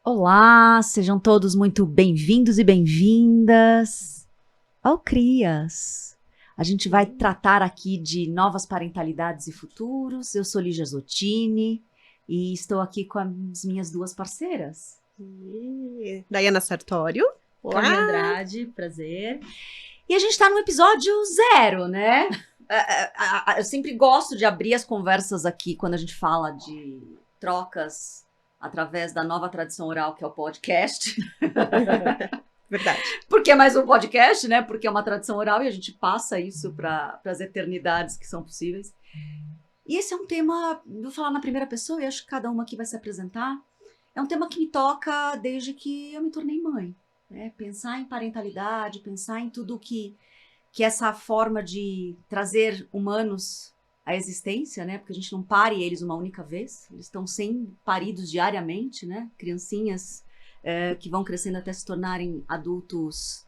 Olá, sejam todos muito bem-vindos e bem-vindas ao CRIAS. A gente vai tratar aqui de novas parentalidades e futuros. Eu sou Lígia Zottini e estou aqui com as minhas duas parceiras. Daiana Sartório. Cami Andrade, prazer. E a gente está no episódio 0, né? Eu sempre gosto de abrir as conversas aqui quando a gente fala de trocas através da nova tradição oral, que é o podcast. Verdade. Porque é mais um podcast, né? Porque é uma tradição oral e a gente passa isso para as eternidades que são possíveis. E esse é um tema, vou falar na primeira pessoa e acho que cada uma aqui vai se apresentar. É um tema que me toca desde que eu me tornei mãe. Né? Pensar em parentalidade, pensar em tudo que essa forma de trazer humanos à existência, né? Porque a gente não pare eles uma única vez. Eles estão sendo paridos diariamente, né? Criancinhas que vão crescendo até se tornarem adultos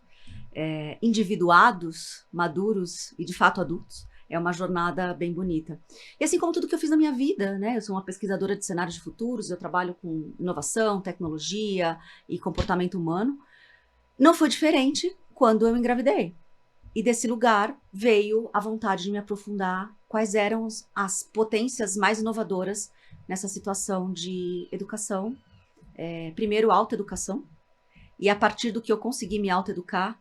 individuados, maduros e de fato adultos. É uma jornada bem bonita. E assim como tudo que eu fiz na minha vida, né? Eu sou uma pesquisadora de cenários de futuros, eu trabalho com inovação, tecnologia e comportamento humano. Não foi diferente quando eu engravidei. E desse lugar veio a vontade de me aprofundar quais eram as potências mais inovadoras nessa situação de educação. Primeiro, autoeducação. E a partir do que eu consegui me autoeducar,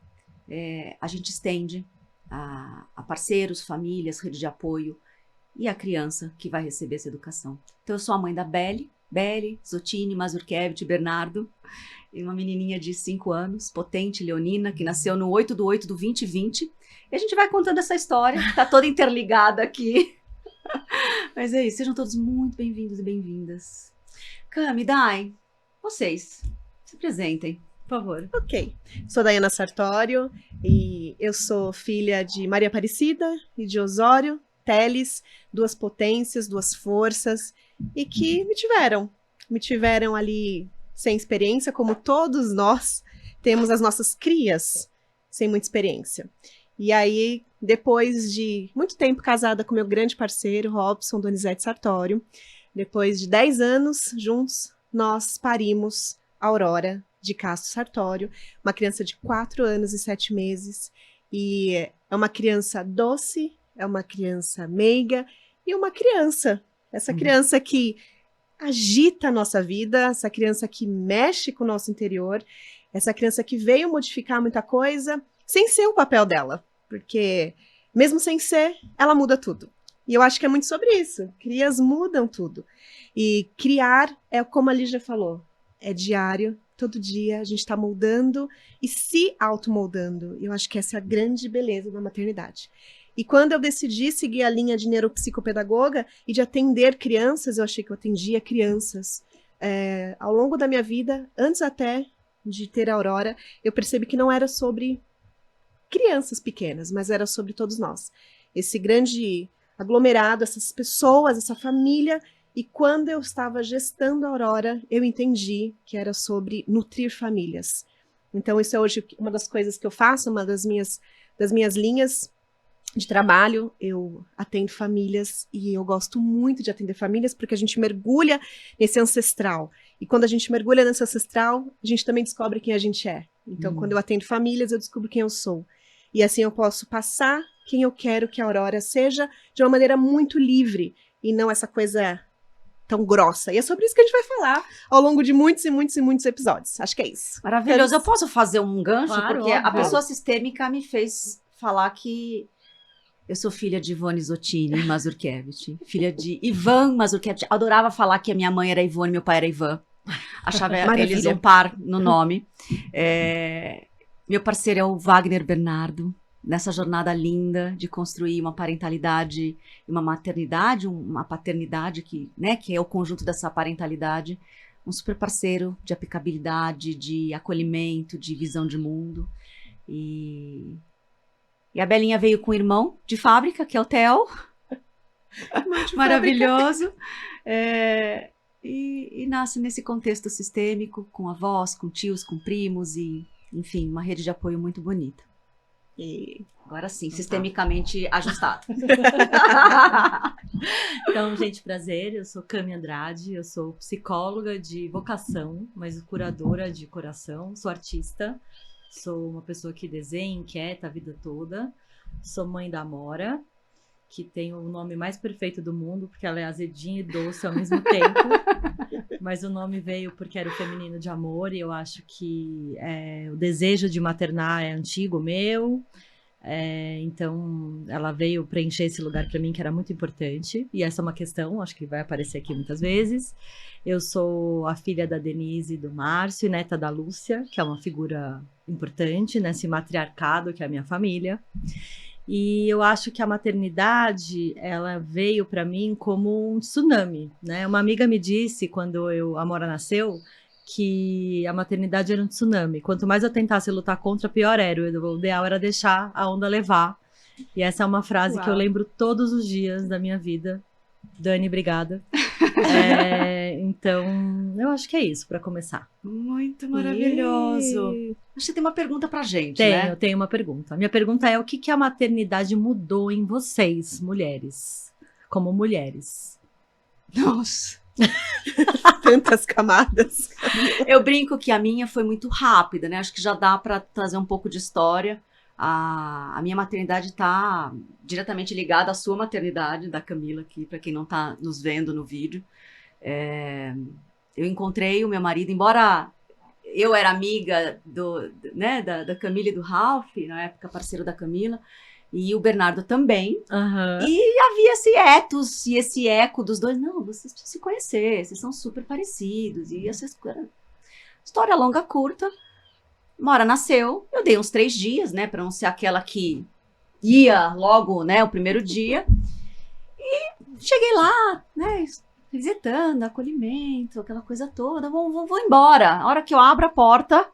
a gente estende a parceiros, famílias, rede de apoio e a criança que vai receber essa educação. Então, eu sou a mãe da Beli, Zottini, Mazurkiewicz, Bernardo, e uma menininha de 5 anos, potente, leonina, que nasceu no 8/8/2020. E a gente vai contando essa história, que tá toda interligada aqui. Mas é isso, sejam todos muito bem-vindos e bem-vindas. Cami, Dai, vocês, se apresentem, por favor. Ok, sou Daiana Sartório e eu sou filha de Maria Aparecida e de Osório Teles, duas potências, duas forças, e que me tiveram ali sem experiência, como todos nós temos as nossas crias sem muita experiência. E aí, depois de muito tempo casada com meu grande parceiro, Robson Donizete Sartório, depois de 10 anos juntos, nós parimos a Aurora de Castro Sartório, uma criança de 4 anos e 7 meses, e é uma criança doce, é uma criança meiga, e uma criança, essa criança que agita a nossa vida, essa criança que mexe com o nosso interior, essa criança que veio modificar muita coisa, sem ser o papel dela, porque mesmo sem ser, ela muda tudo. E eu acho que é muito sobre isso, crias mudam tudo. E criar é como a Lígia falou, é diário, todo dia a gente está moldando e se automoldando. E eu acho que essa é a grande beleza da maternidade. E quando eu decidi seguir a linha de neuropsicopedagoga e de atender crianças, eu achei que eu atendia crianças. Ao longo da minha vida, antes até de ter a Aurora, eu percebi que não era sobre crianças pequenas, mas era sobre todos nós. Esse grande aglomerado, essas pessoas, essa família. E quando eu estava gestando a Aurora, eu entendi que era sobre nutrir famílias. Então, isso é hoje uma das coisas que eu faço, uma das minhas linhas de trabalho. Eu atendo famílias e eu gosto muito de atender famílias porque a gente mergulha nesse ancestral. E quando a gente mergulha nesse ancestral, a gente também descobre quem a gente é. Então, quando eu atendo famílias, eu descubro quem eu sou. E assim eu posso passar quem eu quero que a Aurora seja de uma maneira muito livre e não essa coisa tão grossa. E é sobre isso que a gente vai falar ao longo de muitos e muitos e muitos episódios. Acho que é isso. Maravilhoso. Eu posso fazer um gancho? Claro, porque óbvio. a pessoa sistêmica me fez falar que eu sou filha de Ivone Zottini Mazurkiewicz, filha de Ivan Mazurkiewicz. Adorava falar que a minha mãe era Ivone, meu pai era Ivan. Achava eles um par no nome. Meu parceiro é o Wagner Bernardo, nessa jornada linda de construir uma parentalidade, uma maternidade, uma paternidade que é o conjunto dessa parentalidade. Um super parceiro de aplicabilidade, de acolhimento, de visão de mundo. E a Belinha veio com o irmão de fábrica, que é o Theo. Maravilhoso. E nasce nesse contexto sistêmico, com avós, com tios, com primos e, enfim, uma rede de apoio muito bonita. E Agora sim, Então tá. sistemicamente ajustado. Então, gente, prazer. Eu sou Cami Andrade, eu sou psicóloga de vocação, mas curadora de coração. Sou artista, sou uma pessoa que desenha, inquieta a vida toda. Sou mãe da Amora, que tem o nome mais perfeito do mundo, porque ela é azedinha e doce ao mesmo tempo. Mas o nome veio porque era o feminino de amor, e eu acho que o desejo de maternar é antigo meu. Então ela veio preencher esse lugar para mim que era muito importante, e essa é uma questão, acho que vai aparecer aqui muitas vezes. Eu sou a filha da Denise e do Márcio, e neta da Lúcia, que é uma figura importante nesse matriarcado que é a minha família. E eu acho que a maternidade, ela veio para mim como um tsunami, né? Uma amiga me disse, quando a Amora nasceu, que a maternidade era um tsunami. Quanto mais eu tentasse lutar contra, pior era. O ideal era deixar a onda levar. E essa é uma frase que eu lembro todos os dias da minha vida. Dani, obrigada. Então, eu acho que é isso, para começar. Muito maravilhoso. Acho que você tem uma pergunta pra gente, né? Eu tenho uma pergunta. A minha pergunta é: o que a maternidade mudou em vocês, mulheres? Como mulheres. Nossa. Tantas camadas. Eu brinco que a minha foi muito rápida, né? Acho que já dá para trazer um pouco de história. A minha maternidade está diretamente ligada à sua maternidade, da Camila, aqui, para quem não está nos vendo no vídeo. Eu encontrei o meu marido, embora eu era amiga da Camila e do Ralph, na época parceiro da Camila, e o Bernardo também. Uhum. E havia esse ethos e esse eco dos dois. Não, vocês precisam se conhecer, vocês são super parecidos. E essa história longa, curta. Mora nasceu, eu dei uns 3 dias, né, para não ser aquela que ia logo, né, o primeiro dia. E cheguei lá, né, visitando, acolhimento, aquela coisa toda. Vou embora. A hora que eu abro a porta,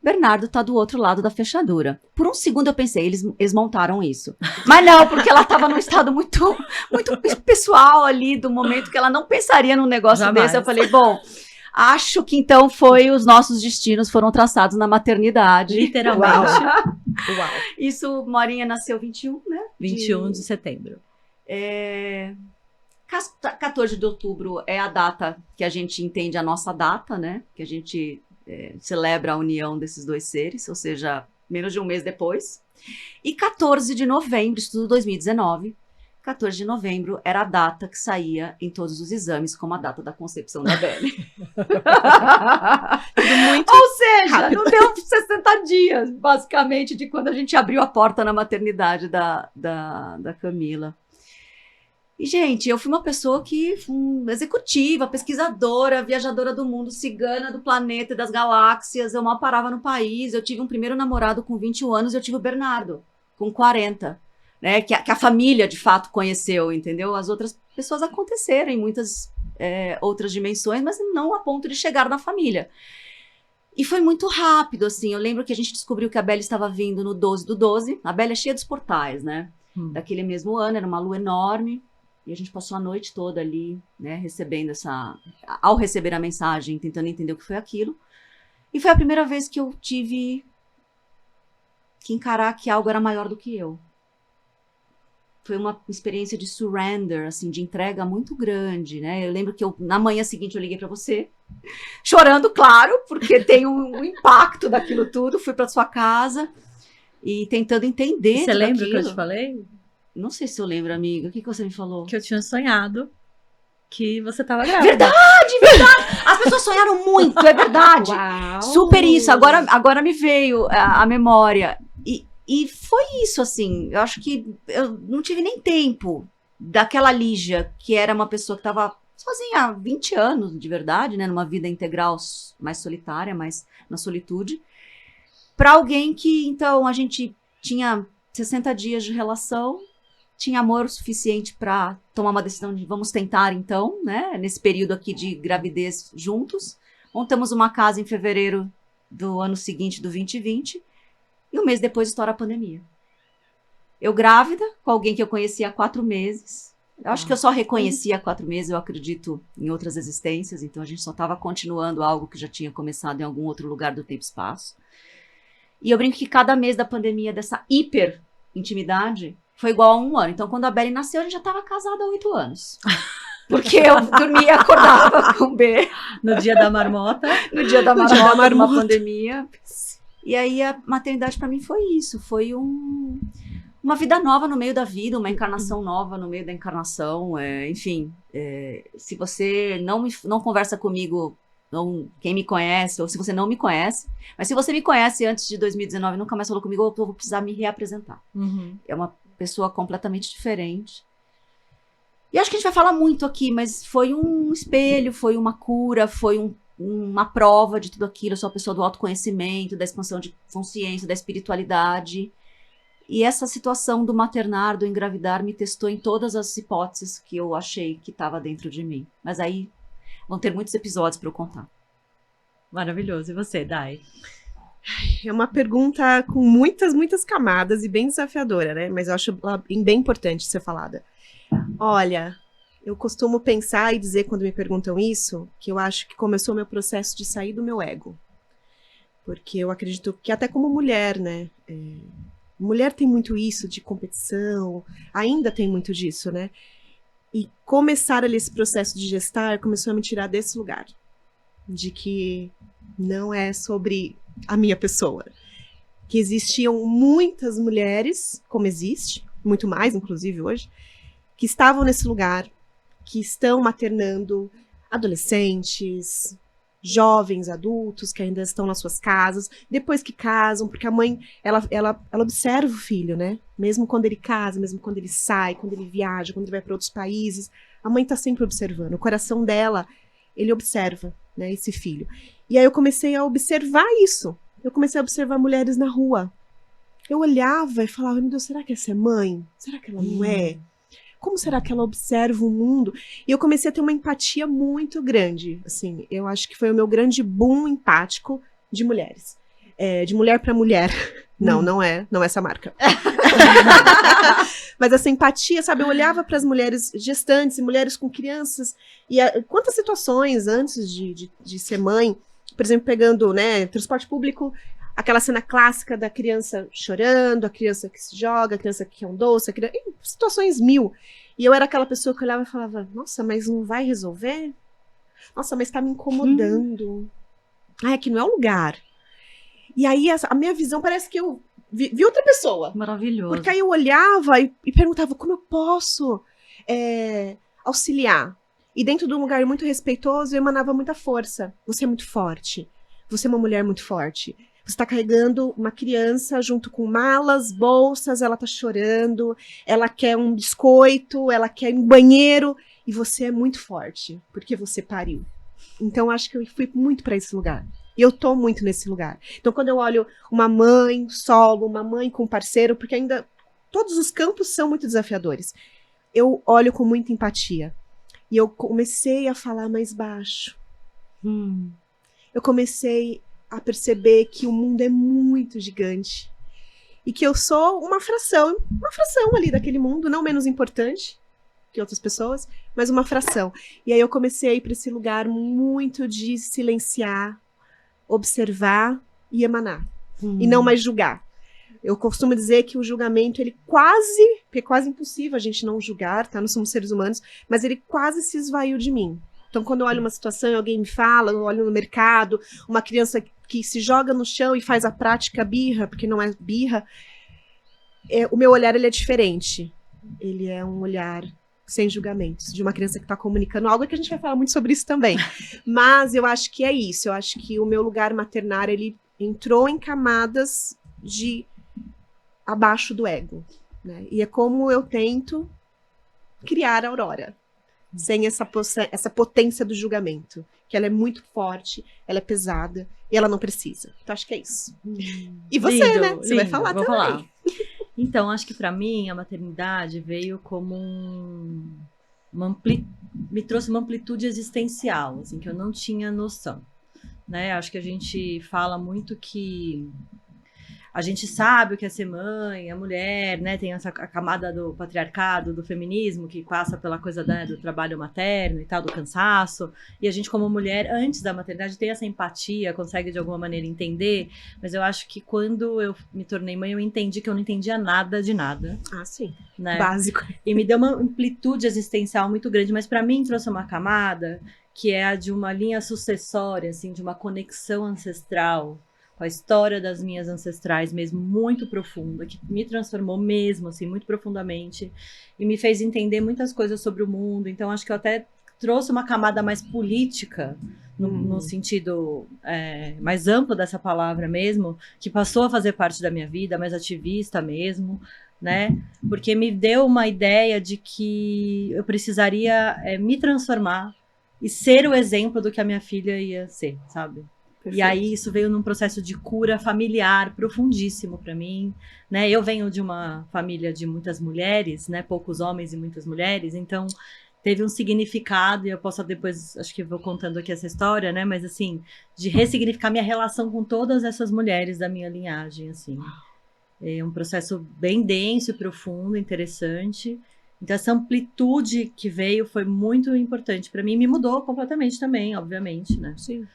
Bernardo tá do outro lado da fechadura. Por um segundo eu pensei, eles montaram isso. Mas não, porque ela tava num estado muito, muito pessoal ali, do momento que ela não pensaria num negócio Jamais. desse. Eu falei, bom, acho que então os nossos destinos foram traçados na maternidade. Literalmente. Uau. Isso, Morinha nasceu 21, né? 21 de setembro. 14 de outubro é a data que a gente entende a nossa data, né? Que a gente celebra a união desses dois seres, ou seja, menos de um mês depois. E 14 de novembro, isso tudo 2019, 14 de novembro era a data que saía em todos os exames como a data da concepção da Belle. Tudo muito Ou seja, rápido. não deu 60 dias, basicamente, de quando a gente abriu a porta na maternidade da Camila. E, gente, eu fui uma pessoa executiva, pesquisadora, viajadora do mundo, cigana do planeta e das galáxias. Eu mal parava no país. Eu tive um primeiro namorado com 21 anos e eu tive o Bernardo com 40, né? Que a família, de fato, conheceu, entendeu? As outras pessoas aconteceram em muitas outras dimensões, mas não a ponto de chegar na família. E foi muito rápido, assim. Eu lembro que a gente descobriu que a Belle estava vindo no 12/12. A Belle é cheia dos portais, né? Daquele mesmo ano, era uma lua enorme. E a gente passou a noite toda ali, né, recebendo ao receber a mensagem, tentando entender o que foi aquilo. E foi a primeira vez que eu tive que encarar que algo era maior do que eu. Foi uma experiência de surrender, assim, de entrega muito grande, né? Eu lembro que na manhã seguinte eu liguei para você, chorando, claro, porque tem um impacto daquilo tudo. Fui para sua casa e tentando entender. Você lembra aquilo. que eu te falei? Não sei se eu lembro, amiga. O que você me falou? Que eu tinha sonhado que você tava grávida. Verdade! As pessoas sonharam muito, é verdade. Uau. Super isso. Agora me veio a memória. E foi isso, assim. Eu acho que eu não tive nem tempo daquela Lígia, que era uma pessoa que estava sozinha há 20 anos, de verdade, né? Numa vida integral mais solitária, mais na solitude. Para alguém que, então, a gente tinha 60 dias de relação, tinha amor o suficiente para tomar uma decisão de vamos tentar então, né? Nesse período aqui de gravidez juntos. Montamos uma casa em fevereiro do ano seguinte, do 2020, e um mês depois estoura a pandemia. Eu grávida, com alguém que eu conhecia há 4 meses. Eu acho que eu só reconhecia há 4 meses, eu acredito em outras existências, então a gente só estava continuando algo que já tinha começado em algum outro lugar do tempo e espaço. E eu brinco que cada mês da pandemia, dessa hiper intimidade, foi igual a 1 ano. Então, quando a Belly nasceu, a gente já estava casada há 8 anos. Porque eu dormia e acordava com o B. No dia da marmota. No dia da No dia da marmota, numa marmota. pandemia. E aí a maternidade para mim foi isso. Foi uma vida nova no meio da vida, uma encarnação nova no meio da encarnação. Enfim, se você não conversa comigo, quem me conhece, ou se você não me conhece, mas se você me conhece antes de 2019 e nunca mais falou comigo, eu vou precisar me reapresentar. Uhum. É uma pessoa completamente diferente. E acho que a gente vai falar muito aqui, mas foi um espelho, foi uma cura, foi uma prova de tudo aquilo. Eu sou a pessoa do autoconhecimento, da expansão de consciência, da espiritualidade. E essa situação do maternar, do engravidar, me testou em todas as hipóteses que eu achei que estava dentro de mim. Mas aí vão ter muitos episódios para eu contar. Maravilhoso. E você, Dai? É uma pergunta com muitas, muitas camadas e bem desafiadora, né? Mas eu acho ela bem importante ser falada. Olha, eu costumo pensar e dizer quando me perguntam isso, que eu acho que começou o meu processo de sair do meu ego. Porque eu acredito que até como mulher, né? Mulher tem muito isso de competição, ainda tem muito disso, né? E começar ali esse processo de gestar começou a me tirar desse lugar. De que não é sobre a minha pessoa. Que existiam muitas mulheres, como existe, muito mais, inclusive hoje, que estavam nesse lugar, que estão maternando adolescentes, jovens, adultos, que ainda estão nas suas casas, depois que casam, porque a mãe, ela observa o filho, né? Mesmo quando ele casa, mesmo quando ele sai, quando ele viaja, quando ele vai para outros países, a mãe está sempre observando. O coração dela, ele observa, né, esse filho. E aí eu comecei a observar isso. Eu comecei a observar mulheres na rua. Eu olhava e falava, meu Deus, será que essa é mãe? Será que ela não é? Como será que ela observa o mundo? E eu comecei a ter uma empatia muito grande. Assim, eu acho que foi o meu grande boom empático de mulheres. De mulher para mulher. Não é essa marca. Mas essa empatia, sabe? Eu olhava para as mulheres gestantes e mulheres com crianças. E quantas situações antes de ser mãe, por exemplo, pegando, né, transporte público, aquela cena clássica da criança chorando, a criança que se joga, a criança que quer um doce, situações mil. E eu era aquela pessoa que olhava e falava, nossa, mas não vai resolver? Nossa, mas tá me incomodando. Ai, aqui não é o lugar. E aí a minha visão parece que eu vi outra pessoa. Maravilhoso. Porque aí eu olhava e perguntava como eu posso auxiliar. E dentro de um lugar muito respeitoso, eu emanava muita força. Você é muito forte. Você é uma mulher muito forte. Você está carregando uma criança junto com malas, bolsas, ela está chorando, ela quer um biscoito, ela quer ir no banheiro, e você é muito forte, porque você pariu. Então, acho que eu fui muito para esse lugar. E eu tô muito nesse lugar. Então, quando eu olho uma mãe solo, uma mãe com parceiro, porque ainda todos os campos são muito desafiadores, eu olho com muita empatia. E eu comecei a falar mais baixo. Eu comecei a perceber que o mundo é muito gigante e que eu sou uma fração ali daquele mundo, não menos importante que outras pessoas, mas uma fração. E aí eu comecei a ir para esse lugar muito de silenciar, observar e emanar, e não mais julgar. Eu costumo dizer que o julgamento, porque é quase impossível a gente não julgar, tá? Nós somos seres humanos, mas ele quase se esvaiu de mim. Então, quando eu olho uma situação e alguém me fala, eu olho no mercado, uma criança que se joga no chão e faz a prática birra, porque não é birra, o meu olhar ele é diferente. Ele é um olhar sem julgamentos, de uma criança que está comunicando algo, que a gente vai falar muito sobre isso também. Mas eu acho que é isso, eu acho que o meu lugar maternar, ele entrou em camadas de abaixo do ego, né? E é como eu tento criar a Aurora, sem essa potência do julgamento, que ela é muito forte, ela é pesada, e ela não precisa. Então, acho que é isso. E você, Lindo, né? Você vai lindo, falar vou também. falar. Então, acho que para mim, a maternidade veio como me trouxe uma amplitude existencial, assim, que eu não tinha noção, né? Acho que a gente fala muito que a gente sabe o que é ser mãe, a mulher, né, tem a camada do patriarcado, do feminismo, que passa pela coisa do trabalho materno e tal, do cansaço, e a gente como mulher, antes da maternidade, tem essa empatia, consegue de alguma maneira entender, mas eu acho que quando eu me tornei mãe, eu entendi que eu não entendia nada de nada. Ah, sim. Né? Básico. E me deu uma amplitude existencial muito grande, mas para mim trouxe uma camada que é a de uma linha sucessória, assim, de uma conexão ancestral, com a história das minhas ancestrais mesmo, muito profunda, que me transformou mesmo, assim, muito profundamente, e me fez entender muitas coisas sobre o mundo. Então, acho que eu até trouxe uma camada mais política, no sentido mais amplo dessa palavra mesmo, que passou a fazer parte da minha vida, mais ativista mesmo, né? Porque me deu uma ideia de que eu precisaria me transformar e ser o exemplo do que a minha filha ia ser, sabe? Perfeito. E aí isso veio num processo de cura familiar profundíssimo para mim, né? Eu venho de uma família de muitas mulheres, né? Poucos homens e muitas mulheres, então teve um significado, e eu posso depois, acho que vou contando aqui essa história, né? Mas assim, de ressignificar minha relação com todas essas mulheres da minha linhagem, assim. É um processo bem denso e profundo, interessante. Então, essa amplitude que veio foi muito importante para mim. Me mudou completamente também, obviamente, né? Sim.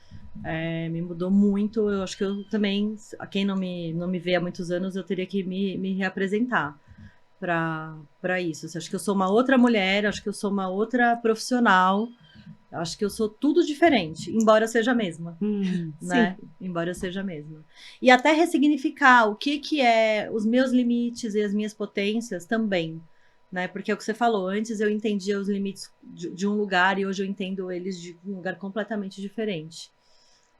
Me mudou muito. Eu acho que eu também, quem não me vê há muitos anos, eu teria que me reapresentar para isso. Acho que eu sou uma outra mulher, acho que eu sou uma outra profissional. Acho que eu sou tudo diferente, embora eu seja a mesma, né? Sim. Embora eu seja a mesma. E até ressignificar o que é os meus limites e as minhas potências também, né? Porque é o que você falou, antes eu entendia os limites de um lugar e hoje eu entendo eles de um lugar completamente diferente,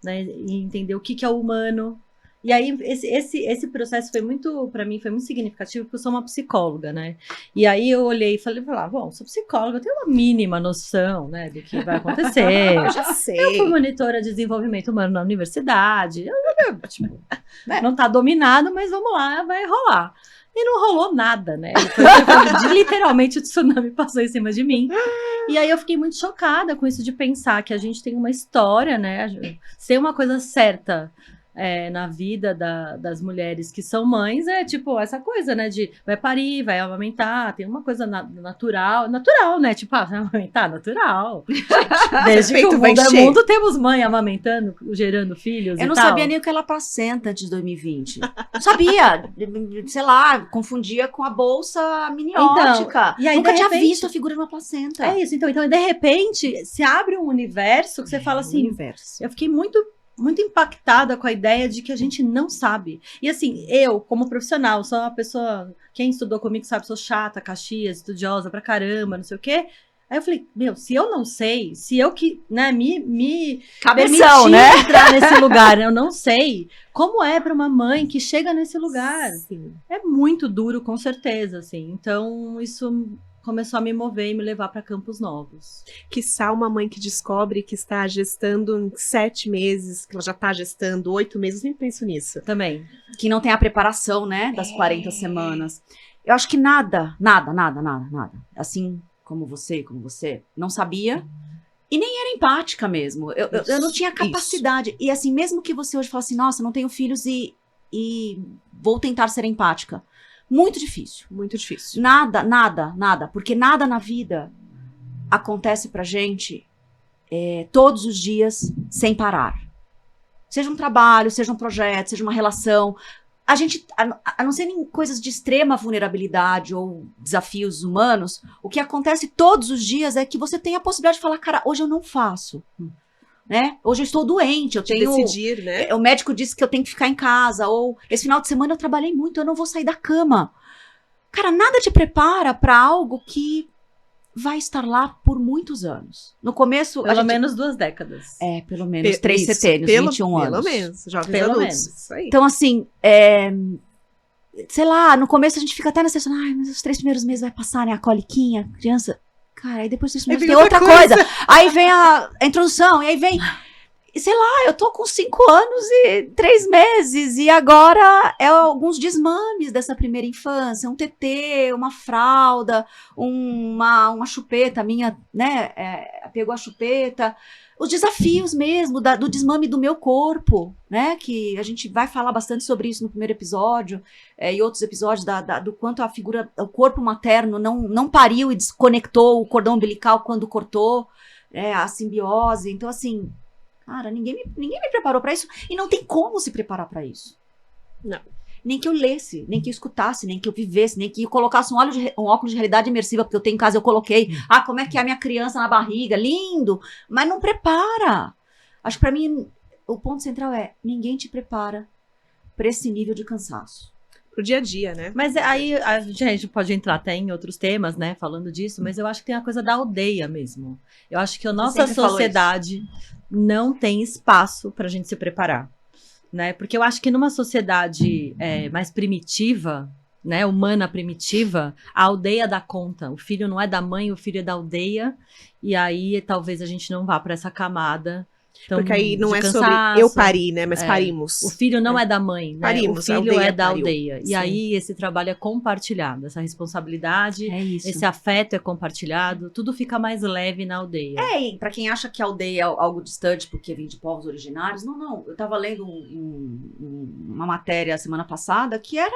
né? E entender o que é o humano. E aí, esse processo foi muito, para mim, foi muito significativo, porque eu sou uma psicóloga, né? E aí eu olhei e falei, bom, sou psicóloga, eu tenho uma mínima noção, né, do que vai acontecer. Eu já sei. Eu fui monitora de desenvolvimento humano na universidade. Tipo, não tá dominado, mas vamos lá, vai rolar. E não rolou nada, né? Literalmente o tsunami passou em cima de mim. E aí eu fiquei muito chocada com isso de pensar que a gente tem uma história, né? Ser uma coisa certa na vida das mulheres que são mães é tipo essa coisa, né, de vai parir, vai amamentar, tem uma coisa natural, né, tipo, vai amamentar, natural. Desde que o mundo é mundo, temos mãe amamentando, gerando filhos. Eu não sabia nem o que era placenta antes de 2020. Não sabia, sei lá, confundia com a bolsa miniótica. Então, e aí, nunca tinha visto a figura de uma placenta. É isso, então de repente se abre um universo que você fala assim, eu fiquei muito impactada com a ideia de que a gente não sabe. E assim, eu, como profissional, sou uma pessoa, quem estudou comigo sabe, sou chata, Caxias, estudiosa pra caramba, não sei o quê. Aí eu falei, se eu não sei, se eu que, né, me cabeção, né? Entrar nesse lugar, eu não sei, como é pra uma mãe que chega nesse lugar? Sim. É muito duro, com certeza, assim. Então, isso começou a me mover e me levar para campos novos. Quiçá uma mãe que descobre que está gestando em 7 meses, que ela já está gestando 8 meses, nem penso nisso. Também. Que não tem a preparação, né, das 40 semanas. Eu acho que nada, assim como você, não sabia e nem era empática mesmo. Eu não tinha capacidade. Isso. E assim, mesmo que você hoje fale assim, nossa, não tenho filhos e vou tentar ser empática. Muito difícil. Muito difícil. Nada. Porque nada na vida acontece pra gente todos os dias sem parar. Seja um trabalho, seja um projeto, seja uma relação. A gente, a não ser em coisas de extrema vulnerabilidade ou desafios humanos, o que acontece todos os dias é que você tem a possibilidade de falar, cara, hoje eu não faço. Né? Hoje eu estou doente, eu tenho... decidir, né? O médico disse que eu tenho que ficar em casa, ou esse final de semana eu trabalhei muito, eu não vou sair da cama. Cara, nada te prepara para algo que vai estar lá por muitos anos. No começo... Pelo menos 2 décadas. Pelo menos 3 setênios, 21 anos. Pelo menos, jovens pelo adultos. Menos. Isso aí. Então, assim, sei lá, no começo a gente fica até na sessão, mas os 3 primeiros meses vai passar, né, a coliquinha, criança... Cara, aí depois disso tem outra coisa. Aí vem a introdução, e aí vem... sei lá, eu tô com 5 anos e 3 meses, e agora é alguns desmames dessa primeira infância, um tetê, uma fralda, uma chupeta, minha, né, pegou a chupeta, os desafios mesmo do desmame do meu corpo, né, que a gente vai falar bastante sobre isso no primeiro episódio, e outros episódios do quanto o corpo materno não pariu e desconectou o cordão umbilical quando cortou, a simbiose. Então, assim, cara, ninguém me preparou para isso, e não tem como se preparar para isso. Não. Nem que eu lesse, nem que eu escutasse, nem que eu vivesse, nem que eu colocasse um óculos de realidade imersiva, porque eu tenho em casa, eu coloquei. Como é que é a minha criança na barriga? Lindo! Mas não prepara. Acho que pra mim, o ponto central ninguém te prepara pra esse nível de cansaço. Pro dia a dia, né? Mas aí a gente pode entrar até em outros temas, né, falando disso, mas eu acho que tem a coisa da aldeia mesmo. Eu acho que a nossa sociedade não tem espaço pra gente se preparar. Né? Porque eu acho que numa sociedade mais primitiva, né, humana primitiva, a aldeia dá conta. O filho não é da mãe, o filho é da aldeia. E aí talvez a gente não vá para essa camada. Então, porque aí não é cansaço, sobre eu pari, né? Mas parimos. O filho não é da mãe, né? Parimos, O filho é da pariu. aldeia. E Sim. aí esse trabalho é compartilhado, essa responsabilidade, esse afeto é compartilhado, tudo fica mais leve na aldeia. E pra quem acha que a aldeia é algo distante porque vem de povos originários, não. Eu tava lendo uma matéria semana passada que era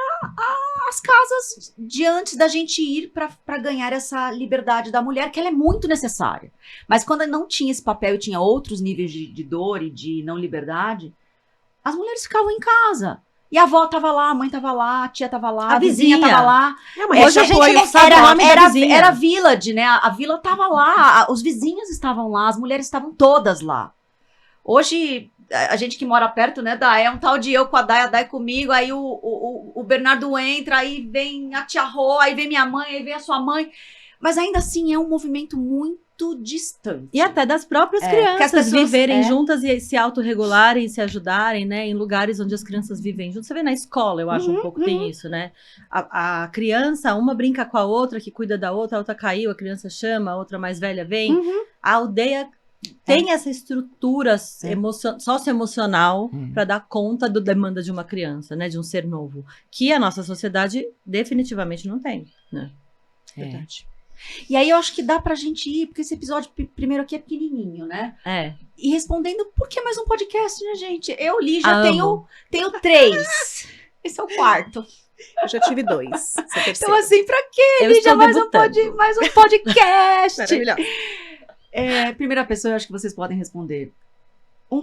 as casas de antes da gente ir pra ganhar essa liberdade da mulher, que ela é muito necessária. Mas quando não tinha esse papel e tinha outros níveis de dor e de não liberdade, as mulheres ficavam em casa. E a avó tava lá, a mãe tava lá, a tia tava lá, a vizinha tava lá. Hoje a gente sabe o nome da vizinha. Era village, né? A vila tava lá, os vizinhos estavam lá, as mulheres estavam todas lá. Hoje, a gente que mora perto, né, Dai, é um tal de eu com a Dai comigo, aí o Bernardo entra, aí vem a tia Rô, aí vem minha mãe, aí vem a sua mãe. Mas ainda assim é um movimento muito distante. E até das próprias crianças viverem juntas e se autorregularem, se ajudarem, né? Em lugares onde as crianças vivem juntas. Você vê na escola, eu acho um pouco tem isso, né? A criança, uma brinca com a outra, que cuida da outra, a outra caiu, a criança chama, a outra mais velha vem. A aldeia tem essa estrutura socioemocional para dar conta da demanda de uma criança, né? De um ser novo. Que a nossa sociedade definitivamente não tem, né? Verdade. E aí eu acho que dá pra gente ir, porque esse episódio primeiro aqui é pequenininho, né? E respondendo, por que mais um podcast, né, gente? Eu, Lígia, tenho 3. Esse é o 4. Eu já tive 2. Então assim, pra quê, Lígia, mais um podcast? Maravilhoso. Primeira pessoa, eu acho que vocês podem responder.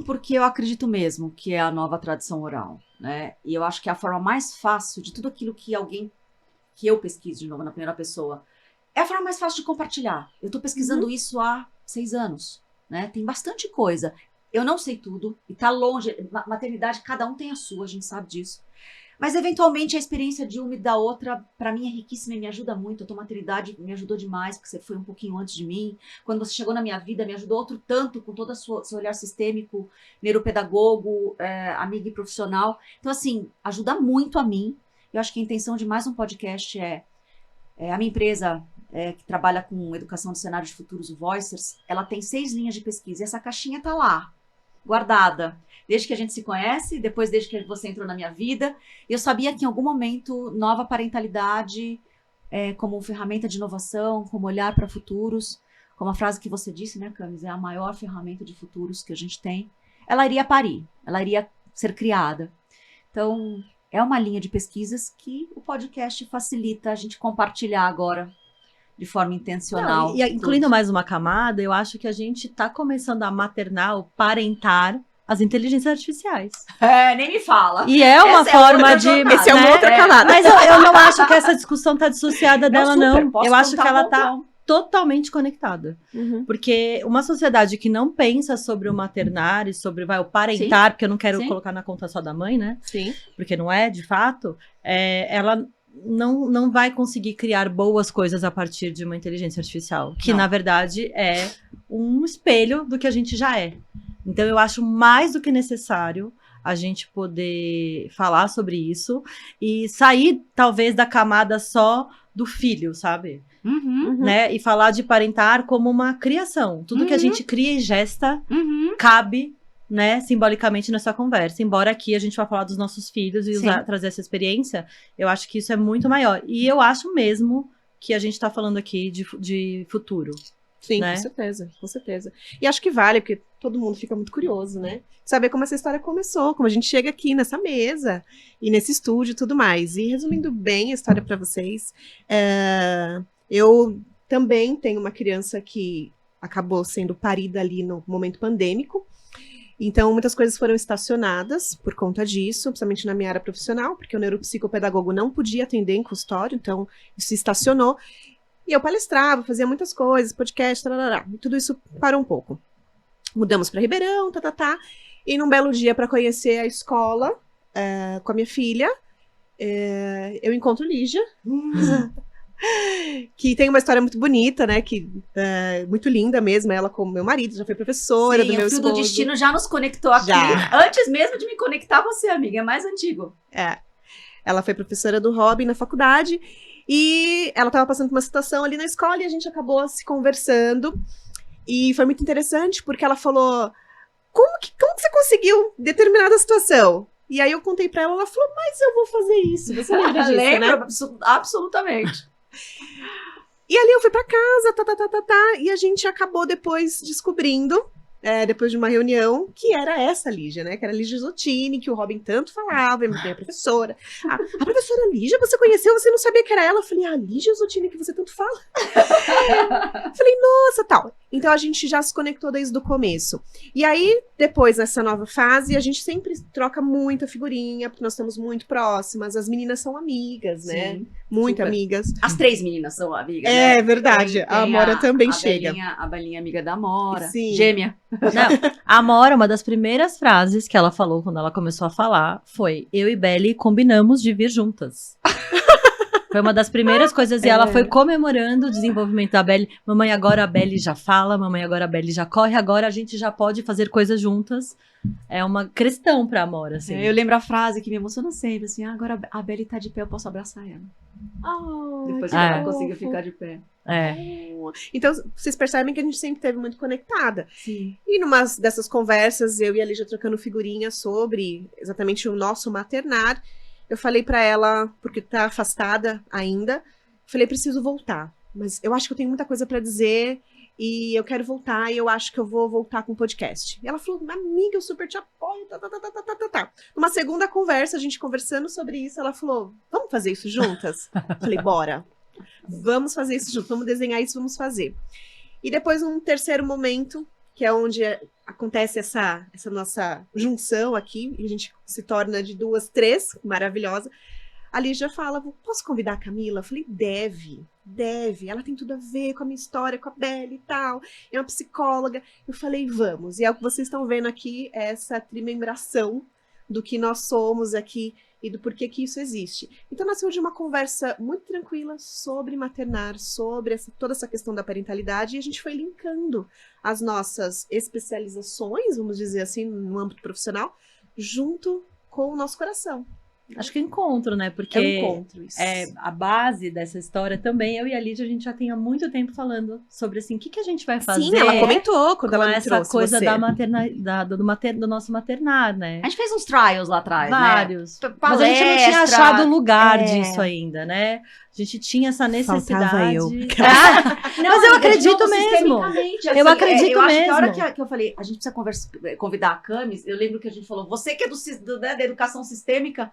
Porque eu acredito mesmo que é a nova tradição oral, né? E eu acho que é a forma mais fácil de tudo aquilo que eu pesquiso de novo na primeira pessoa, é a forma mais fácil de compartilhar. Eu tô pesquisando isso há 6 anos, né? Tem bastante coisa. Eu não sei tudo, e tá longe. Maternidade, cada um tem a sua, a gente sabe disso. Mas, eventualmente, a experiência de uma e da outra, pra mim, é riquíssima e me ajuda muito. A tua maternidade me ajudou demais, porque você foi um pouquinho antes de mim. Quando você chegou na minha vida, me ajudou outro tanto, com todo o seu olhar sistêmico, neuropedagogo, amiga e profissional. Então, assim, ajuda muito a mim. Eu acho que a intenção de mais um podcast é a minha empresa, que trabalha com educação de cenários de futuros, o Voicers, ela tem 6 linhas de pesquisa. E essa caixinha tá lá, guardada. Desde que a gente se conhece, depois desde que você entrou na minha vida. Eu sabia que em algum momento, nova parentalidade, como ferramenta de inovação, como olhar para futuros, como a frase que você disse, né, Camis, é a maior ferramenta de futuros que a gente tem, ela iria parir, ela iria ser criada. Então, é uma linha de pesquisas que o podcast facilita a gente compartilhar agora de forma intencional. Não, e incluindo mais uma camada, eu acho que a gente está começando a maternar, parentar as inteligências artificiais. Nem me fala. E é uma forma de... Esse é uma outra camada. Mas eu não acho que essa discussão está dissociada dela, não. Eu acho que ela está totalmente conectada. Porque uma sociedade que não pensa sobre o maternar e sobre o parentar, porque eu não quero colocar na conta só da mãe, né? Sim. Porque não é, de fato, ela não vai conseguir criar boas coisas a partir de uma inteligência artificial, que na verdade é um espelho do que a gente já é. Então eu acho mais do que necessário a gente poder falar sobre isso e sair talvez da camada só do filho, sabe? Né? E falar de parentar como uma criação. Tudo que a gente cria e gesta cabe né, simbolicamente nessa conversa. Embora aqui a gente vá falar dos nossos filhos e trazer essa experiência, eu acho que isso é muito maior. E eu acho mesmo que a gente tá falando aqui de futuro. Sim, né? com certeza, com certeza. E acho que vale, porque todo mundo fica muito curioso, né? Saber como essa história começou, como a gente chega aqui nessa mesa e nesse estúdio e tudo mais. E resumindo bem a história para vocês, eu também tenho uma criança que acabou sendo parida ali no momento pandêmico. Então, muitas coisas foram estacionadas por conta disso, principalmente na minha área profissional, porque o neuropsicopedagogo não podia atender em consultório, então isso estacionou. E eu palestrava, fazia muitas coisas, podcast, tarará, e tudo isso parou um pouco. Mudamos para Ribeirão, e num belo dia para conhecer a escola com a minha filha, eu encontro Lígia, que tem uma história muito bonita, né, que muito linda mesmo, ela como meu marido, já foi professora do meu esposo. Sim, o fio do destino já nos conectou aqui, antes mesmo de me conectar a você, amiga, é mais antigo. Ela foi professora do Robin na faculdade, e ela estava passando por uma situação ali na escola e a gente acabou se conversando. E foi muito interessante porque ela falou: como que você conseguiu determinada situação? E aí eu contei pra ela falou: mas eu vou fazer isso. Você lembra disso, Lembro, né? Absolutamente. E ali eu fui pra casa, e a gente acabou depois descobrindo, depois de uma reunião, que era essa Lígia, né? Que era a Lígia Zottini, que o Robin tanto falava, minha professora. A professora Lígia, você conheceu, você não sabia que era ela? Eu falei, a Lígia Zottini que você tanto fala? Falei, nossa, tal. Então a gente já se conectou desde o começo. E aí, depois, nessa nova fase, a gente sempre troca muita figurinha, porque nós estamos muito próximas. As meninas são amigas, né? Sim, muito super. amigas. As 3 meninas são amigas, né? É verdade. A Amora também chega. A Belinha amiga da Amora. Sim. Gêmea. Não, a Amora, uma das primeiras frases que ela falou quando ela começou a falar foi: eu e Belly combinamos de vir juntas. Foi uma das primeiras coisas e ela foi comemorando o desenvolvimento da Belly. Mamãe, agora a Belly já fala, mamãe, agora a Belly já corre, agora a gente já pode fazer coisas juntas. É uma questão pra Amora, assim. Eu lembro a frase que me emociona sempre, assim, agora a Belly tá de pé, eu posso abraçar ela. Depois que ela conseguiu ficar de pé. Então, vocês percebem que a gente sempre esteve muito conectada. Sim. E numa dessas conversas, eu e a Lígia trocando figurinhas sobre exatamente o nosso maternar, eu falei pra ela, porque tá afastada ainda, falei, preciso voltar. Mas eu acho que eu tenho muita coisa pra dizer e eu quero voltar e eu acho que eu vou voltar com o podcast. E ela falou, amiga, eu super te apoio, Numa segunda conversa, a gente conversando sobre isso, ela falou, vamos fazer isso juntas? Falei, bora. Vamos fazer isso juntos, vamos desenhar isso, vamos fazer. E depois, num terceiro momento, que é onde acontece essa nossa junção aqui, e a gente se torna de 2, 3, maravilhosa. A Lígia fala, posso convidar a Camila? Eu falei, deve, ela tem tudo a ver com a minha história, com a Belly e tal, é uma psicóloga. Eu falei, vamos, e é o que vocês estão vendo aqui, é essa trimembração do que nós somos aqui e do porquê que isso existe. Então, nasceu de uma conversa muito tranquila sobre maternar, sobre toda essa questão da parentalidade, e a gente foi linkando as nossas especializações, vamos dizer assim, no âmbito profissional, junto com o nosso coração. Acho que encontro, né? Porque isso. A base dessa história também, eu e a Lídia, a gente já tem há muito tempo falando sobre assim, o que a gente vai fazer. Sim, ela comentou quando ela me essa trouxe coisa você. do nosso maternar, né? A gente fez uns trials lá atrás, Vários. né? Mas a gente não tinha achado o lugar disso ainda, né? A gente tinha essa necessidade. Faltava eu. Não, mas eu acredito mesmo. Assim, Eu acredito eu acho mesmo. que a hora que eu falei, a gente precisa convidar a Camis, eu lembro que a gente falou, você que é da educação sistêmica,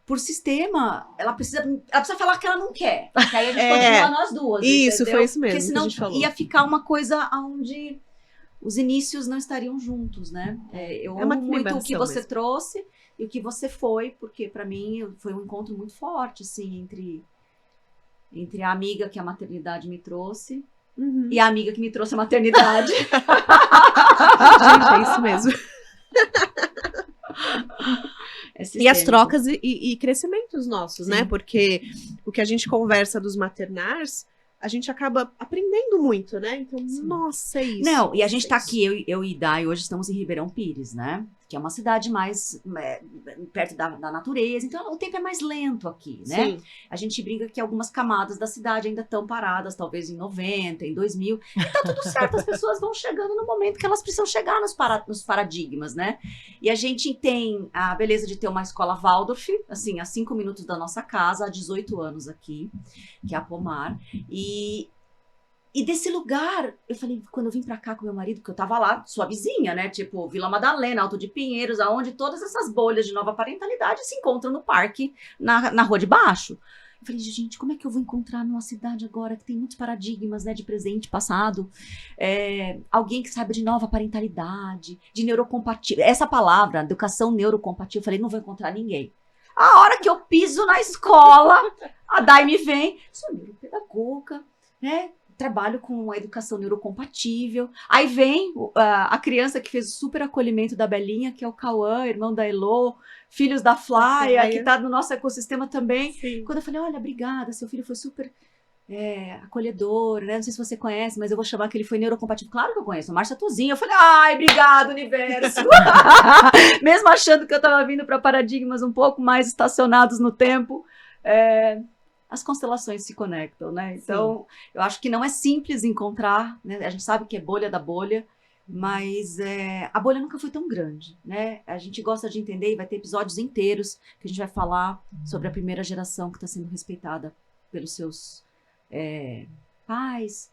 por sistema, ela precisa falar que ela não quer. Que aí a gente continua nós duas. Isso, entendeu? foi isso mesmo. Porque senão que a gente falou. ia ficar uma coisa onde os inícios não estariam juntos, né? Eu amo muito o que você trouxe e o que você foi, porque pra mim foi um encontro muito forte, assim, entre a amiga que a maternidade me trouxe e a amiga que me trouxe a maternidade. Gente, é isso mesmo. E as trocas e crescimentos nossos, né? Porque o que a gente conversa dos maternars, a gente acaba aprendendo muito, né? Então, nossa, é isso. Não, e a gente tá aqui, eu e Dai, hoje estamos em Ribeirão Pires, né? que é uma cidade mais perto da natureza, então o tempo é mais lento aqui, né? Sim. A gente brinca que algumas camadas da cidade ainda estão paradas, talvez em 90, em 2000, e tá tudo certo, as pessoas vão chegando no momento que elas precisam chegar nos paradigmas, né? E a gente tem a beleza de ter uma escola Waldorf, assim, a 5 minutos da nossa casa, há 18 anos aqui, que é a Pomar, e desse lugar, eu falei, quando eu vim pra cá com meu marido, que eu tava lá, sua vizinha, né? Tipo, Vila Madalena, Alto de Pinheiros, aonde todas essas bolhas de nova parentalidade se encontram no parque, na rua de baixo. Eu falei, gente, como é que eu vou encontrar numa cidade agora que tem muitos paradigmas, né? De presente, passado. Alguém que saiba de nova parentalidade, de neurocompatível. Essa palavra, educação neurocompatível, eu falei, não vou encontrar ninguém. A hora que eu piso na escola, a Dai me vem, sou neuropedagoga, né? Trabalho com a educação neurocompatível. Aí vem a criança que fez o super acolhimento da Belinha, que é o Cauã, irmão da Elô, filhos da Flávia, que está no nosso ecossistema também. Sim. Quando eu falei, olha, obrigada, seu filho foi super acolhedor, né? Não sei se você conhece, mas eu vou chamar que ele foi neurocompatível. Claro que eu conheço, Márcia Tuzinho. Eu falei, ai, obrigado, universo. Mesmo achando que eu estava vindo para paradigmas um pouco mais estacionados no tempo, as constelações se conectam, né? Então, eu acho que não é simples encontrar, né? A gente sabe que é bolha da bolha, mas a bolha nunca foi tão grande, né? A gente gosta de entender, e vai ter episódios inteiros que a gente vai falar sobre a primeira geração que está sendo respeitada pelos seus pais,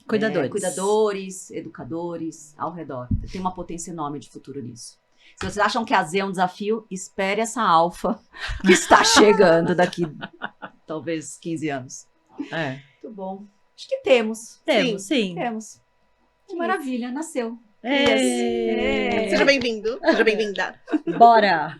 cuidadores, educadores, ao redor. Tem uma potência enorme de futuro nisso. Se vocês acham que a Z é um desafio, espere essa alfa que está chegando daqui, talvez, 15 anos. Muito bom. Acho que temos. Sim. Temos. Que maravilha, nasceu. Seja bem-vindo, seja bem-vinda. Bora!